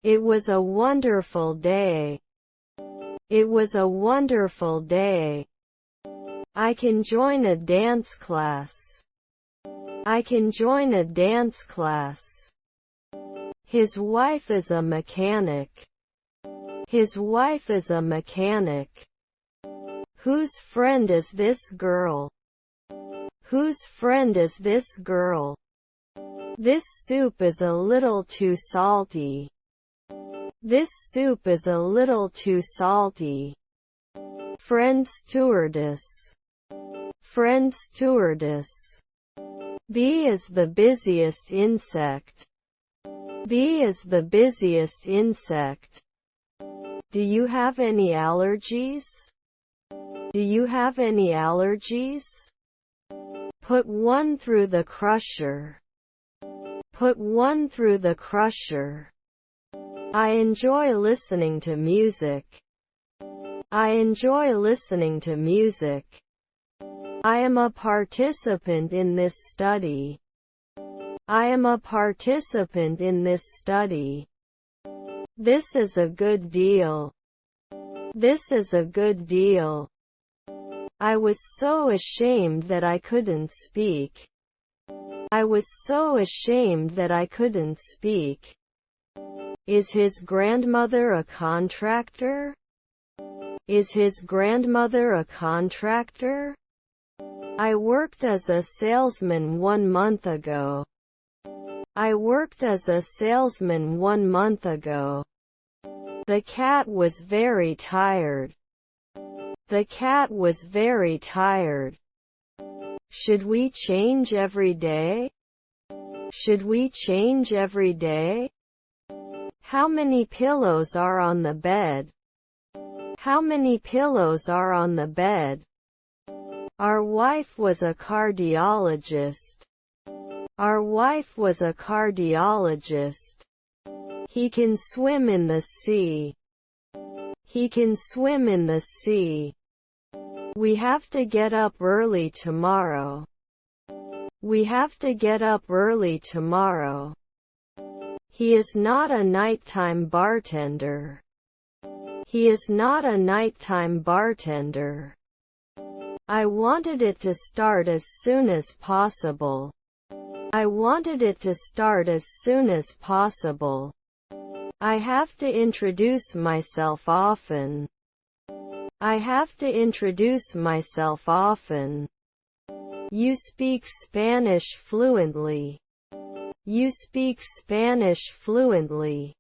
It was a wonderful day. It was a wonderful day. I can join a dance class. I can join a dance class. His wife is a mechanic. His wife is a mechanic. Whose friend is this girl? Whose friend is this girl? This soup is a little too salty. This soup is a little too salty. Friend stewardess. Friend stewardess. Bee is the busiest insect. Bee is the busiest insect. Do you have any allergies? Do you have any allergies? Put one through the crusher. Put one through the crusher. I enjoy listening to music. I enjoy listening to music. I am a participant in this study. I am a participant in this study. This is a good deal. This is a good deal. I was so ashamed that I couldn't speak. I was so ashamed that I couldn't speak. Is his grandmother a contractor? Is his grandmother a contractor? I worked as a salesman 1 month ago. I worked as a salesman 1 month ago. The cat was very tired. The cat was very tired. Should we change every day? Should we change every day? How many pillows are on the bed? How many pillows are on the bed? Our wife was a cardiologist. Our wife was a cardiologist. He can swim in the sea. He can swim in the sea. We have to get up early tomorrow. We have to get up early tomorrow. He is not a nighttime bartender. He is not a nighttime bartender. I wanted it to start as soon as possible. I wanted it to start as soon as possible. I have to introduce myself often. I have to introduce myself often. You speak Spanish fluently. You speak Spanish fluently.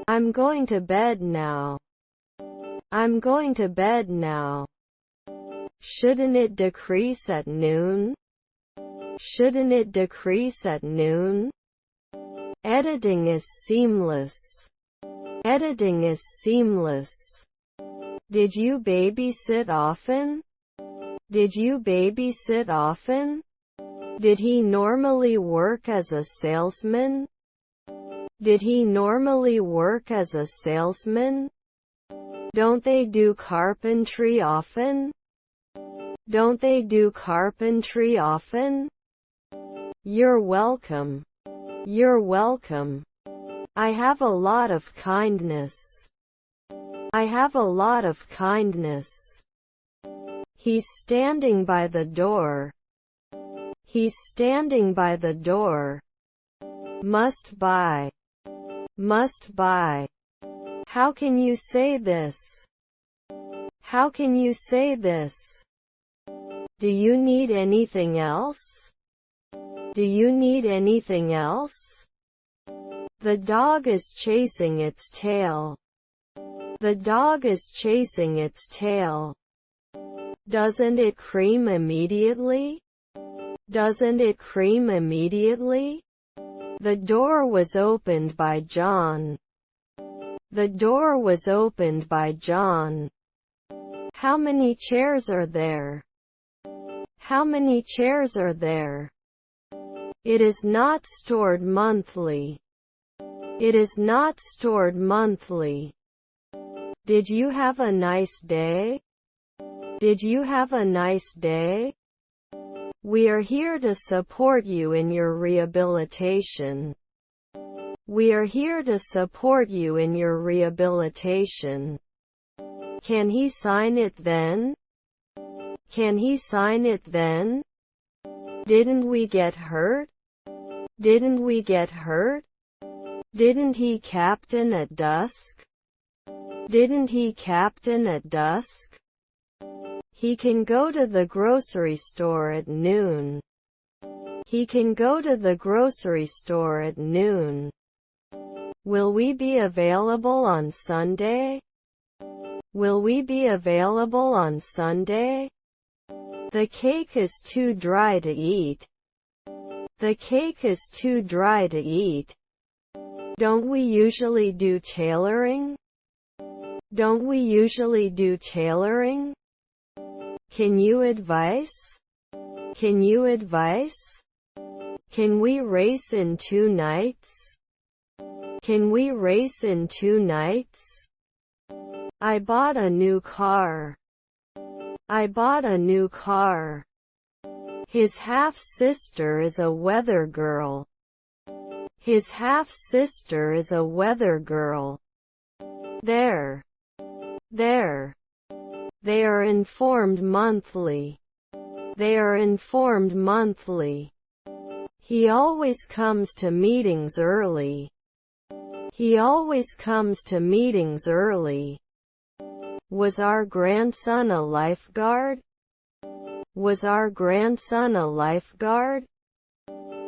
I'm going to bed now. I'm going to bed now. Shouldn't it decrease at noon? Shouldn't it decrease at noon? Editing is seamless. Editing is seamless. Did you babysit often? Did you babysit often? Did he normally work as a salesman? Did he normally work as a salesman? Don't they do carpentry often? Don't they do carpentry often? You're welcome. You're welcome. I have a lot of kindness. I have a lot of kindness. He's standing by the door. He's standing by the door. Must buy. Must buy. How can you say this? How can you say this? Do you need anything else? Do you need anything else? The dog is chasing its tail. The dog is chasing its tail. Doesn't it cream immediately? Doesn't it cream immediately? The door was opened by John. The door was opened by John. How many chairs are there? How many chairs are there? It is not stored monthly. It is not stored monthly. Did you have a nice day? Did you have a nice day? We are here to support you in your rehabilitation. We are here to support you in your rehabilitation. Can he sign it then? Can he sign it then? Didn't we get hurt? Didn't we get hurt? Didn't he captain at dusk? Didn't he captain at dusk? He can go to the grocery store at noon. He can go to the grocery store at noon. Will we be available on Sunday? Will we be available on Sunday? The cake is too dry to eat. The cake is too dry to eat. Don't we usually do tailoring? Don't we usually do tailoring? Can you advise? Can you advise? Can we race in 2 nights? Can we race in 2 nights? I bought a new car. I bought a new car. His half-sister is a weather girl. His half-sister is a weather girl. There. There. They are informed monthly. They are informed monthly. He always comes to meetings early. He always comes to meetings early. Was our grandson a lifeguard? Was our grandson a lifeguard?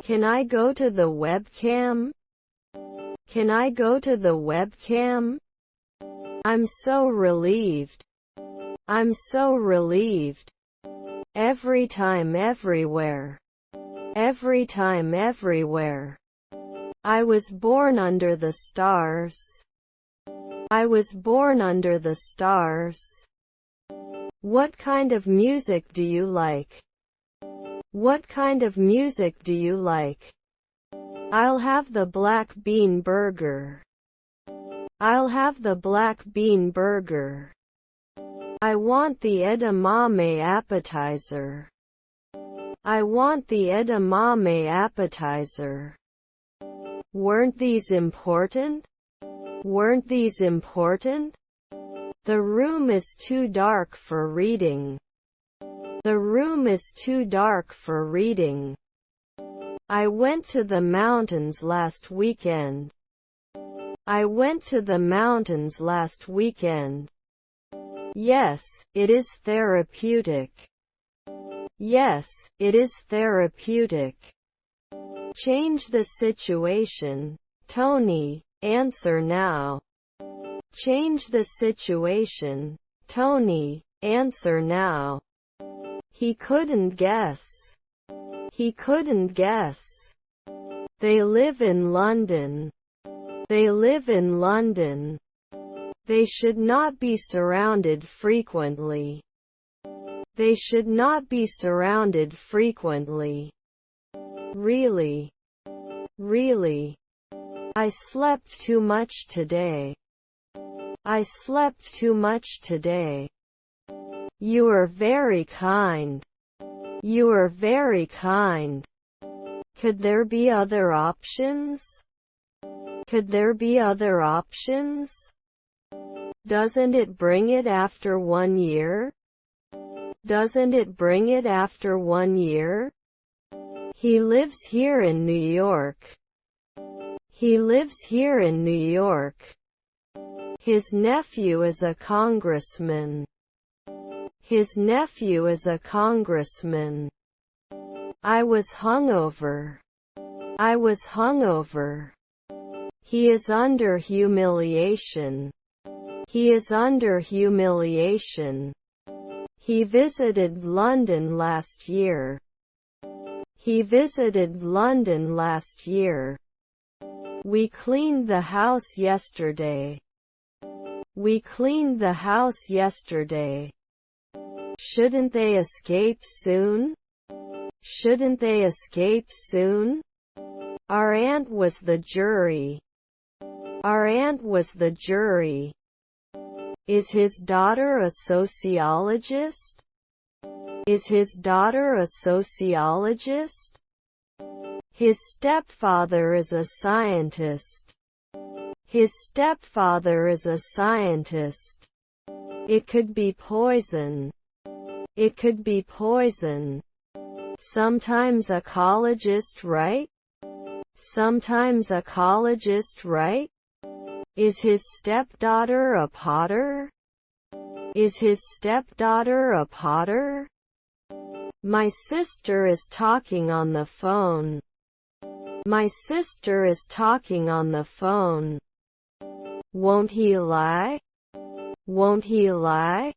Can I go to the webcam? Can I go to the webcam? I'm so relieved. I'm so relieved. Every time everywhere. Every time everywhere. I was born under the stars. I was born under the stars. What kind of music do you like? What kind of music do you like? I'll have the black bean burger. I'll have the black bean burger. I want the edamame appetizer. I want the edamame appetizer. Weren't these important? Weren't these important? The room is too dark for reading. The room is too dark for reading. I went to the mountains last weekend. I went to the mountains last weekend. Yes, it is therapeutic. Yes, it is therapeutic. Change the situation. Tony, answer now. Change the situation. Tony, answer now. He couldn't guess. He couldn't guess. They live in London. They live in London. They should not be surrounded frequently. They should not be surrounded frequently. Really? Really? I slept too much today. I slept too much today. You are very kind. You are very kind. Could there be other options? Could there be other options? Doesn't it bring it after 1 year? Doesn't it bring it after 1 year? He lives here in New York. He lives here in New York. His nephew is a congressman. His nephew is a congressman. I was hungover. I was hungover. He is under humiliation. He is under humiliation. He visited London last year. He visited London last year. We cleaned the house yesterday. We cleaned the house yesterday. Shouldn't they escape soon? Shouldn't they escape soon? Our aunt was the jury. Our aunt was the jury. Is his daughter a sociologist? Is his daughter a sociologist? His stepfather is a scientist. His stepfather is a scientist. It could be poison. It could be poison. Sometimes a ecologist, right? Sometimes a ecologist, right? Is his stepdaughter a potter? Is his stepdaughter a potter? My sister is talking on the phone. My sister is talking on the phone. Won't he lie? Won't he lie?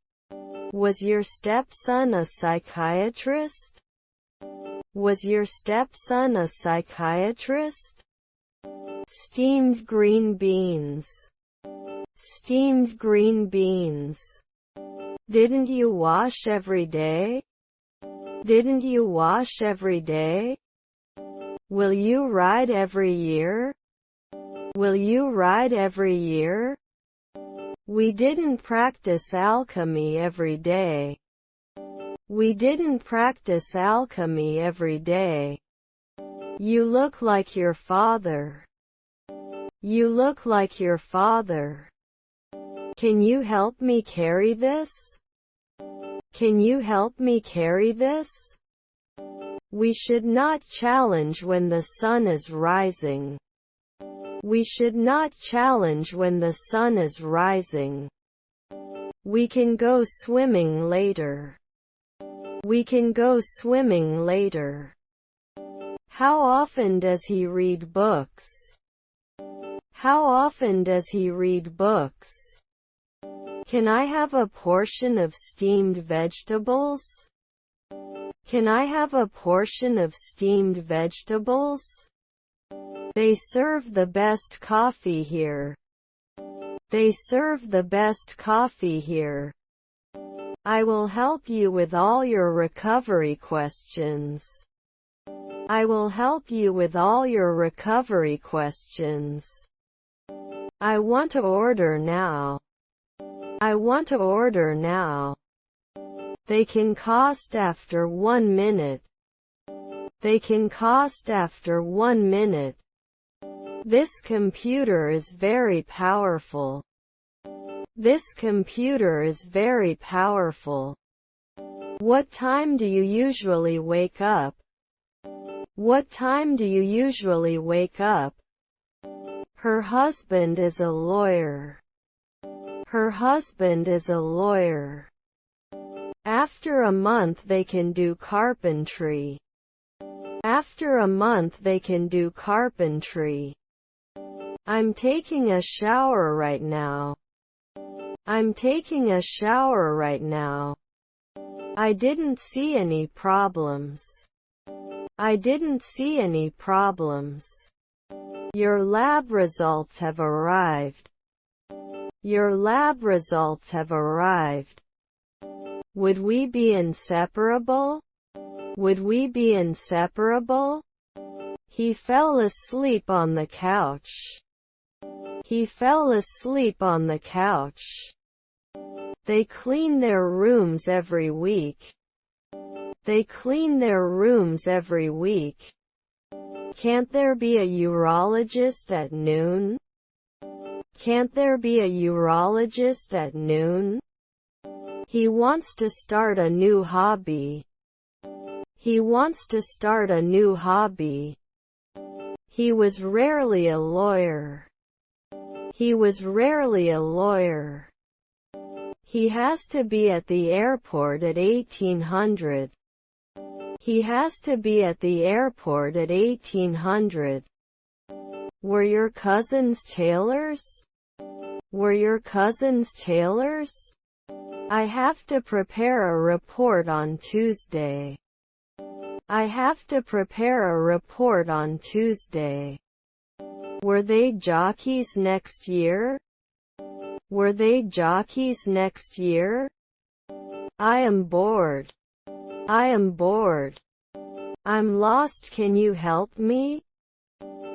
Was your stepson a psychiatrist? Was your stepson a psychiatrist? Steamed green beans. Steamed green beans. Didn't you wash every day? Didn't you wash every day? Will you ride every year? Will you ride every year? We didn't practice alchemy every day. We didn't practice alchemy every day. You look like your father. You look like your father. Can you help me carry this? Can you help me carry this? We should not challenge when the sun is rising. We should not challenge when the sun is rising. We can go swimming later. We can go swimming later. How often does he read books? How often does he read books? Can I have a portion of steamed vegetables? Can I have a portion of steamed vegetables? They serve the best coffee here. They serve the best coffee here. I will help you with all your recovery questions. I will help you with all your recovery questions. I want to order now. I want to order now. They can cost after 1 minute. They can cost after 1 minute. This computer is very powerful. This computer is very powerful. What time do you usually wake up? What time do you usually wake up? Her husband is a lawyer. Her husband is a lawyer. After a month they can do carpentry. After a month they can do carpentry. I'm taking a shower right now. I'm taking a shower right now. I didn't see any problems. I didn't see any problems. Your lab results have arrived. Your lab results have arrived. Would we be inseparable? Would we be inseparable? He fell asleep on the couch. He fell asleep on the couch. They clean their rooms every week. They clean their rooms every week. Can't there be a urologist at noon? Can't there be a urologist at noon? He wants to start a new hobby. He wants to start a new hobby. He was rarely a lawyer. He was rarely a lawyer. He has to be at the airport at 1800. He has to be at the airport at 1800. Were your cousins tailors? Were your cousins tailors? I have to prepare a report on Tuesday. I have to prepare a report on Tuesday. Were they jockeys next year? Were they jockeys next year? I am bored. I am bored. I'm lost, can you help me?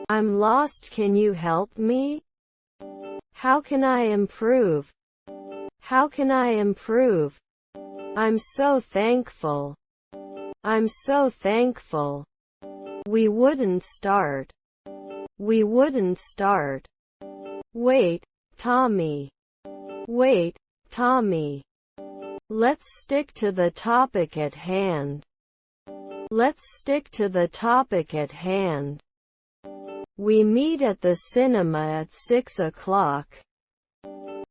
I'm lost, can you help me? How can I improve? How can I improve? I'm so thankful. I'm so thankful. We wouldn't start. We wouldn't start. Wait, Tommy. Wait, Tommy. Let's stick to the topic at hand. Let's stick to the topic at hand. We meet at the cinema at 6 o'clock.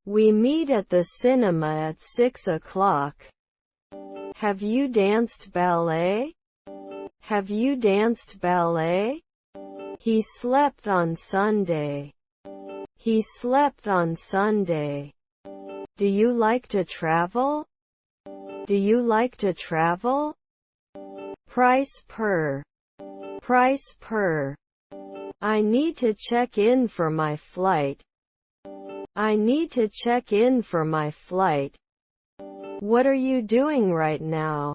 We meet at the cinema at 6 o'clock. Have you danced ballet? Have you danced ballet? He slept on Sunday. He slept on Sunday. Do you like to travel? Do you like to travel? Price per. Price per. I need to check in for my flight. I need to check in for my flight. What are you doing right now?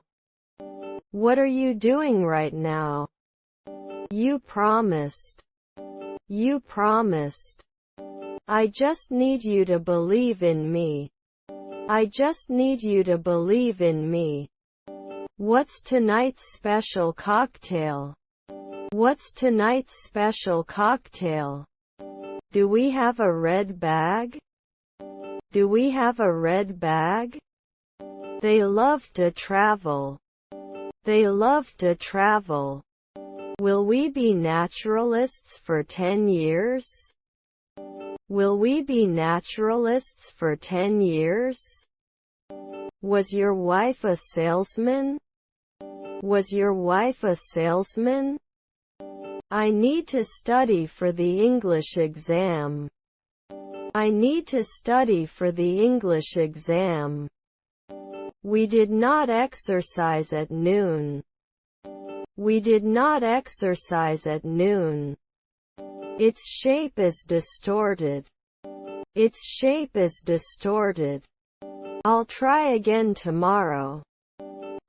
What are you doing right now? You promised. You promised. I just need you to believe in me. I just need you to believe in me. What's tonight's special cocktail? What's tonight's special cocktail? Do we have a red bag? Do we have a red bag? They love to travel. They love to travel. Will we be naturalists for 10 years? Will we be naturalists for 10 years? Was your wife a salesman? Was your wife a salesman? I need to study for the English exam. I need to study for the English exam. We did not exercise at noon. We did not exercise at noon. Its shape is distorted. Its shape is distorted. I'll try again tomorrow.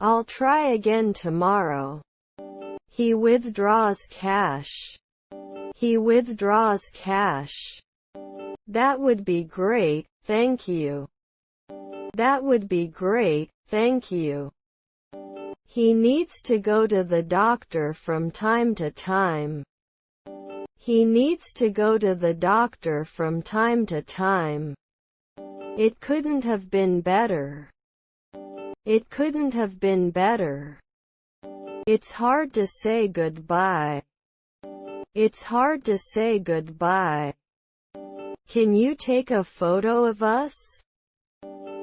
I'll try again tomorrow. He withdraws cash. He withdraws cash. That would be great, thank you. That would be great, thank you. He needs to go to the doctor from time to time. He needs to go to the doctor from time to time. It couldn't have been better. It couldn't have been better. It's hard to say goodbye. It's hard to say goodbye. Can you take a photo of us?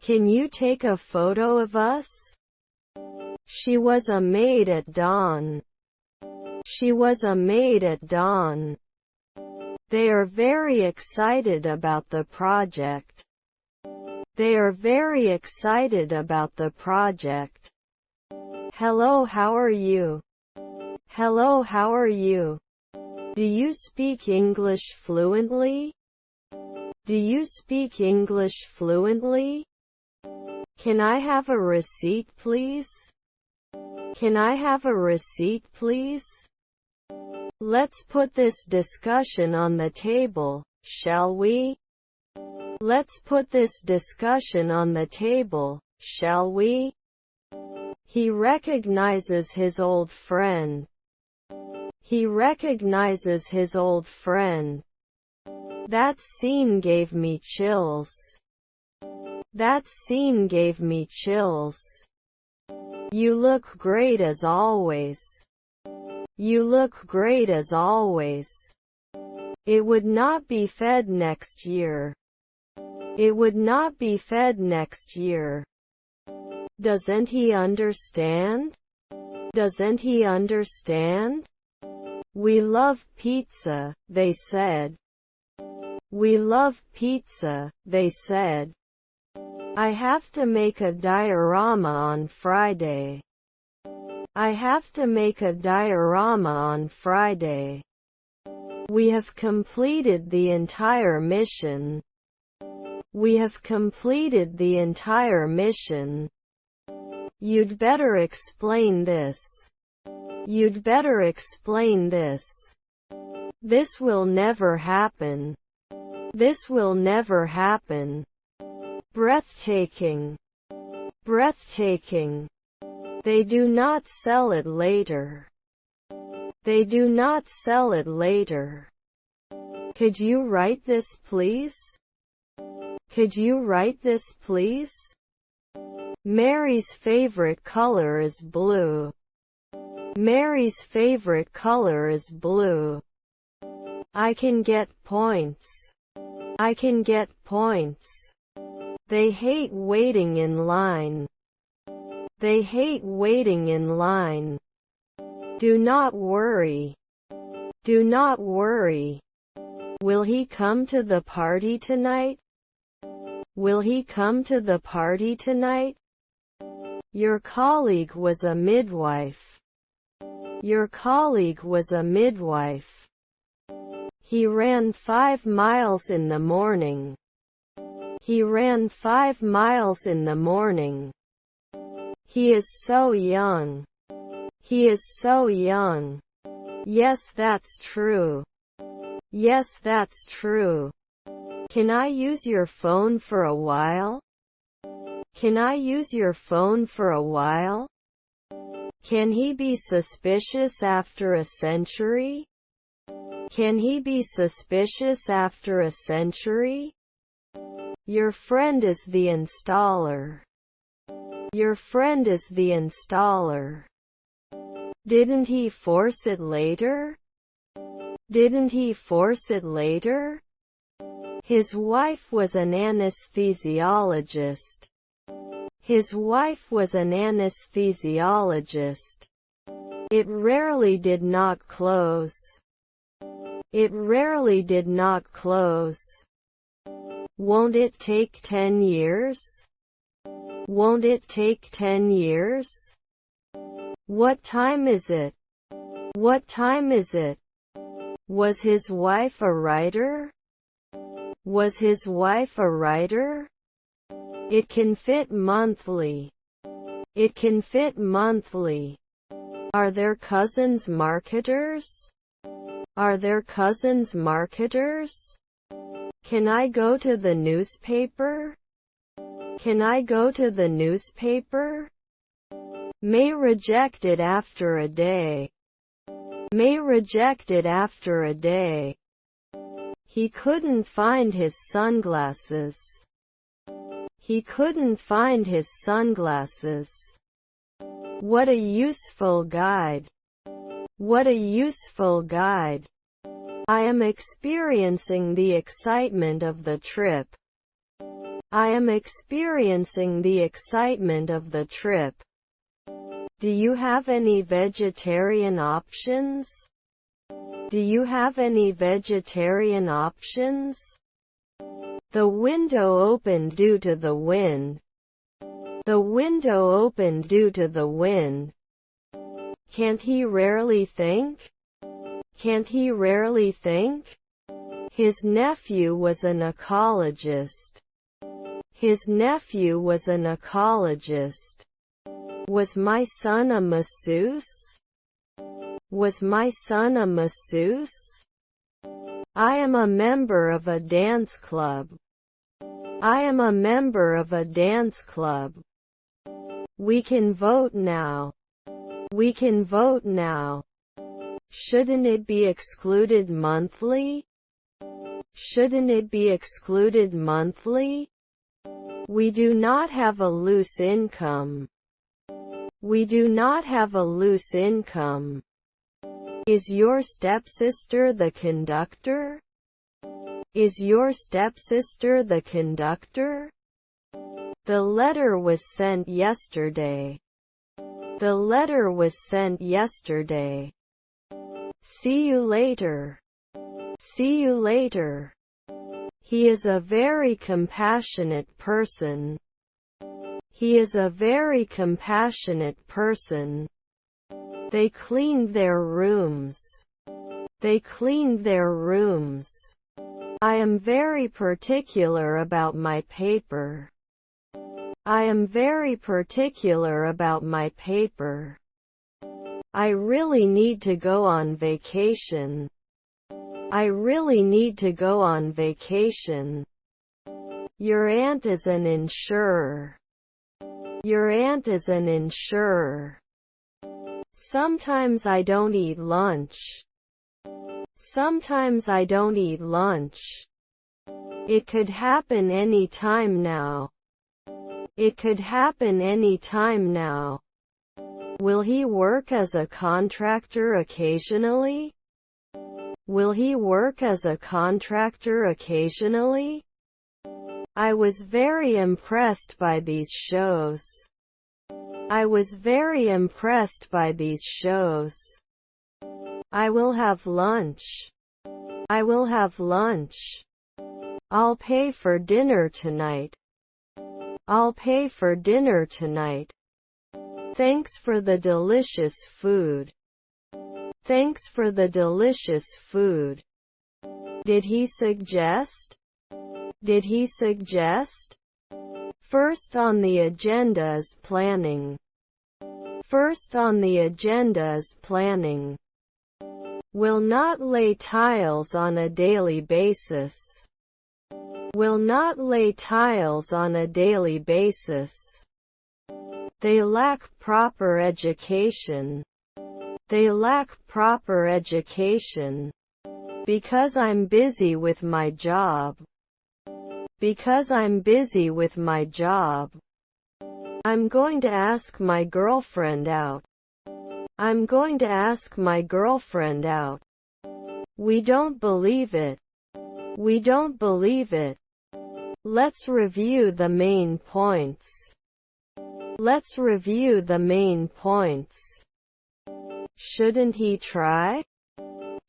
Can you take a photo of us? She was a maid at dawn. She was a maid at dawn. They are very excited about the project. They are very excited about the project. Hello, how are you? Hello, how are you? Do you speak English fluently? Do you speak English fluently? Can I have a receipt, please? Can I have a receipt, please? Let's put this discussion on the table, shall we? Let's put this discussion on the table, shall we? He recognizes his old friend. He recognizes his old friend. That scene gave me chills. That scene gave me chills. You look great as always. You look great as always. It would not be fed next year. It would not be fed next year. Doesn't he understand? Doesn't he understand? We love pizza, they said. We love pizza, they said. I have to make a diorama on Friday. I have to make a diorama on Friday. We have completed the entire mission. We have completed the entire mission. You'd better explain this. You'd better explain this. This will never happen. This will never happen. Breathtaking. Breathtaking. They do not sell it later. They do not sell it later. Could you write this please? Could you write this please? Mary's favorite color is blue. Mary's favorite color is blue. I can get points. I can get points. They hate waiting in line. They hate waiting in line. Do not worry. Do not worry. Will he come to the party tonight? Will he come to the party tonight? Your colleague was a midwife. Your colleague was a midwife. He ran 5 miles in the morning. He ran 5 miles in the morning. He is so young. He is so young. Yes, that's true. Yes, that's true. Can I use your phone for a while? Can I use your phone for a while? Can he be suspicious after a century? Can he be suspicious after a century? Your friend is the installer. Your friend is the installer. Didn't he force it later? Didn't he force it later? His wife was an anesthesiologist. His wife was an anesthesiologist. It rarely did not close. It rarely did not close. Won't it take 10 years? Won't it take 10 years? What time is it? What time is it? Was his wife a writer? Was his wife a writer? It can fit monthly. It can fit monthly. Are their cousins marketers? Are their cousins marketers? Can I go to the newspaper? Can I go to the newspaper? May reject it after a day. May reject it after a day. He couldn't find his sunglasses. He couldn't find his sunglasses. What a useful guide. What a useful guide. I am experiencing the excitement of the trip. I am experiencing the excitement of the trip. Do you have any vegetarian options? Do you have any vegetarian options? The window opened due to the wind. The window opened due to the wind. Can't he rarely think? Can't he rarely think? His nephew was an ecologist. His nephew was an ecologist. Was my son a masseuse? Was my son a masseuse? I am a member of a dance club. I am a member of a dance club. We can vote now. We can vote now. Shouldn't it be excluded monthly? Shouldn't it be excluded monthly? We do not have a loose income. We do not have a loose income. Is your stepsister the conductor? Is your stepsister the conductor? The letter was sent yesterday. The letter was sent yesterday. See you later. See you later. He is a very compassionate person. He is a very compassionate person. They cleaned their rooms. They cleaned their rooms. I am very particular about my paper. I am very particular about my paper. I really need to go on vacation. I really need to go on vacation. Your aunt is an insurer. Your aunt is an insurer. Sometimes I don't eat lunch. Sometimes I don't eat lunch. It could happen any time now. It could happen any time now. Will he work as a contractor occasionally? Will he work as a contractor occasionally? I was very impressed by these shows. I was very impressed by these shows. I will have lunch. I will have lunch. I'll pay for dinner tonight. I'll pay for dinner tonight. Thanks for the delicious food. Thanks for the delicious food. Did he suggest? Did he suggest? First on the agenda is planning. First on the agenda is planning. Will not lay tiles on a daily basis. Will not lay tiles on a daily basis. They lack proper education. They lack proper education. Because I'm busy with my job. Because I'm busy with my job. I'm going to ask my girlfriend out. I'm going to ask my girlfriend out. We don't believe it. We don't believe it. Let's review the main points. Let's review the main points. Shouldn't he try?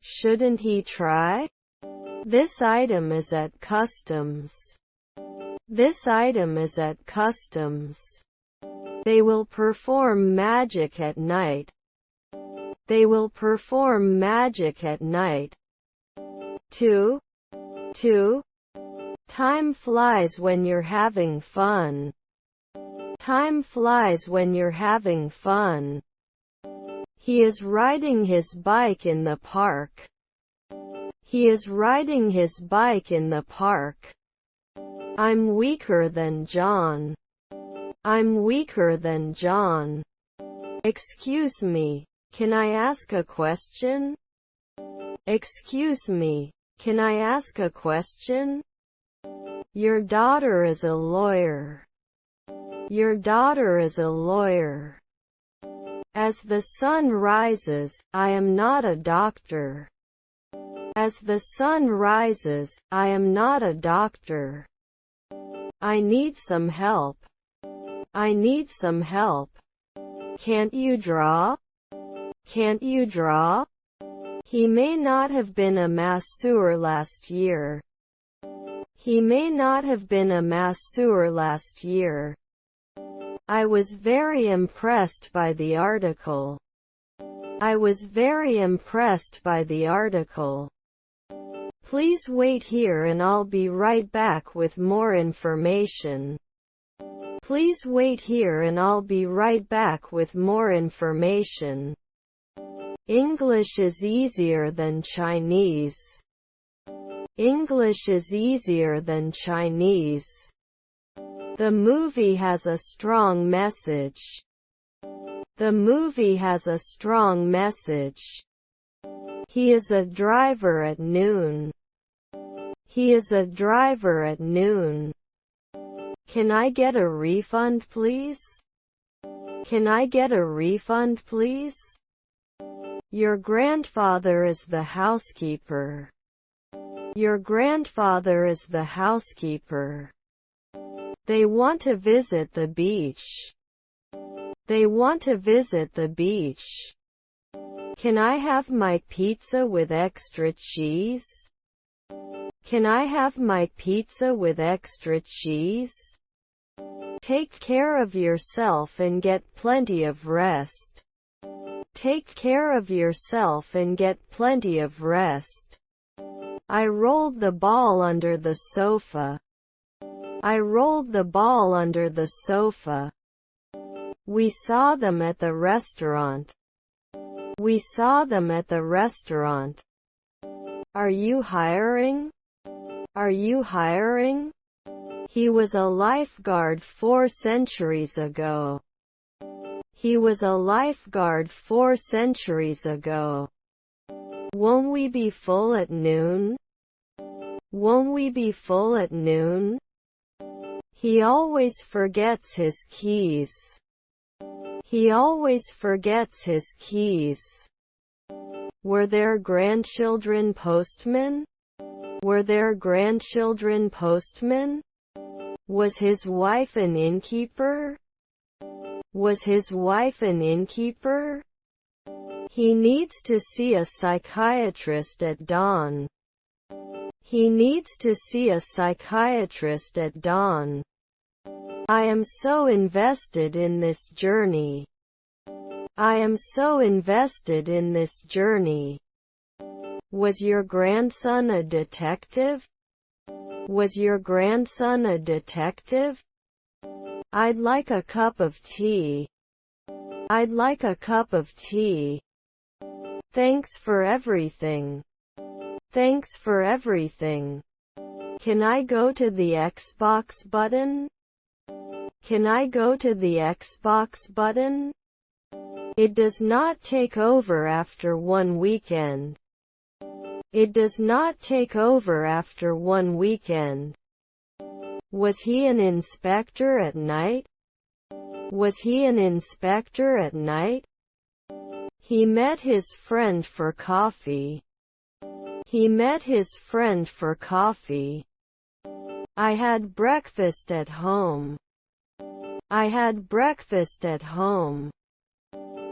Shouldn't he try? This item is at customs. This item is at customs. They will perform magic at night. They will perform magic at night. 2. Time flies when you're having fun. Time flies when you're having fun. He is riding his bike in the park. He is riding his bike in the park. I'm weaker than John. I'm weaker than John. Excuse me, can I ask a question? Excuse me, can I ask a question? Your daughter is a lawyer. Your daughter is a lawyer. As the sun rises, I am not a doctor. As the sun rises, I am not a doctor. I need some help. I need some help. Can't you draw? Can't you draw? He may not have been a masseur last year. He may not have been a masseur last year. I was very impressed by the article. I was very impressed by the article. Please wait here and I'll be right back with more information. Please wait here and I'll be right back with more information. English is easier than Chinese. English is easier than Chinese. The movie has a strong message. The movie has a strong message. He is a driver at noon. He is a driver at noon. Can I get a refund, please? Can I get a refund, please? Your grandfather is the housekeeper. Your grandfather is the housekeeper. They want to visit the beach. They want to visit the beach. Can I have my pizza with extra cheese? Can I have my pizza with extra cheese? Take care of yourself and get plenty of rest. Take care of yourself and get plenty of rest. I rolled the ball under the sofa. I rolled the ball under the sofa. We saw them at the restaurant. We saw them at the restaurant. Are you hiring? Are you hiring? He was a lifeguard 4 centuries ago. He was a lifeguard 4 centuries ago. Won't we be full at noon? Won't we be full at noon? He always forgets his keys. He always forgets his keys. Were there grandchildren postmen? Were there grandchildren postmen? Was his wife an innkeeper? Was his wife an innkeeper? He needs to see a psychiatrist at dawn. He needs to see a psychiatrist at dawn. I am so invested in this journey. I am so invested in this journey. Was your grandson a detective? Was your grandson a detective? I'd like a cup of tea. I'd like a cup of tea. Thanks for everything. Thanks for everything. Can I go to the Xbox button? Can I go to the Xbox button? It does not take over after one weekend. It does not take over after one weekend. Was he an inspector at night? Was he an inspector at night? He met his friend for coffee. He met his friend for coffee. I had breakfast at home. I had breakfast at home.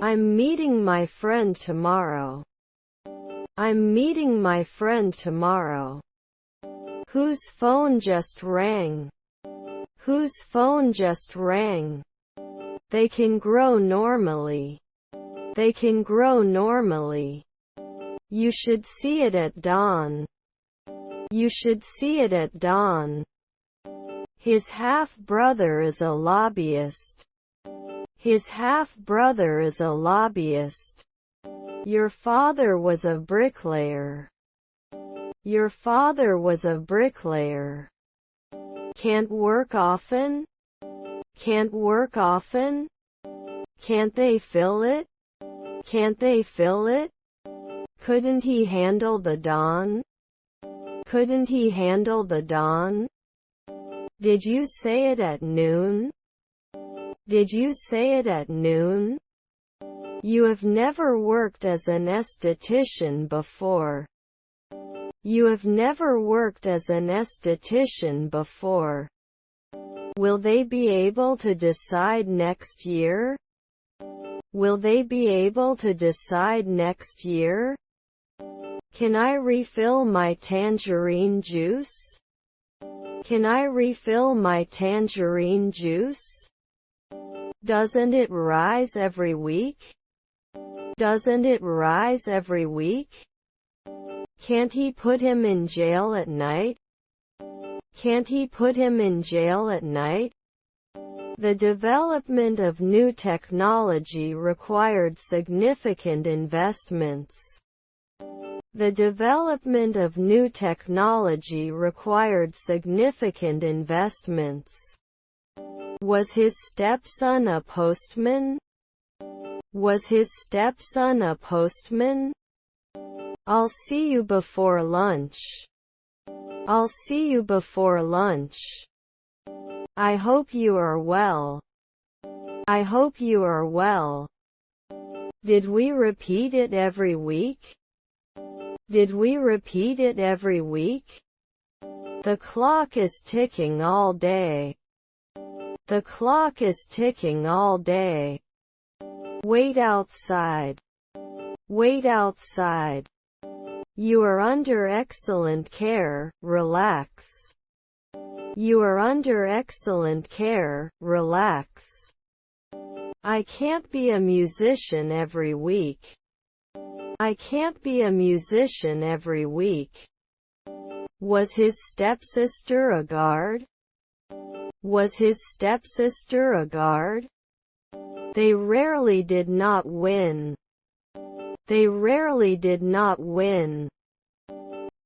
I'm meeting my friend tomorrow. I'm meeting my friend tomorrow. Whose phone just rang? Whose phone just rang? They can grow normally. They can grow normally. You should see it at dawn. You should see it at dawn. His half-brother is a lobbyist. His half-brother is a lobbyist. Your father was a bricklayer. Your father was a bricklayer. Can't work often? Can't work often? Can't they fill it? Can't they fill it? Couldn't he handle the dawn? Couldn't he handle the dawn? Did you say it at noon? Did you say it at noon? You have never worked as an esthetician before. You have never worked as an esthetician before. Will they be able to decide next year? Will they be able to decide next year? Can I refill my tangerine juice? Can I refill my tangerine juice? Doesn't it rise every week? Doesn't it rise every week? Can't he put him in jail at night? Can't he put him in jail at night? The development of new technology required significant investments. The development of new technology required significant investments. Was his stepson a postman? Was his stepson a postman? I'll see you before lunch. I'll see you before lunch. I hope you are well. I hope you are well. Did we repeat it every week? Did we repeat it every week? The clock is ticking all day. The clock is ticking all day. Wait outside. Wait outside. You are under excellent care, relax. You are under excellent care, relax. I can't be a musician every week. I can't be a musician every week. Was his stepsister a guard? Was his stepsister a guard? They rarely did not win. They rarely did not win.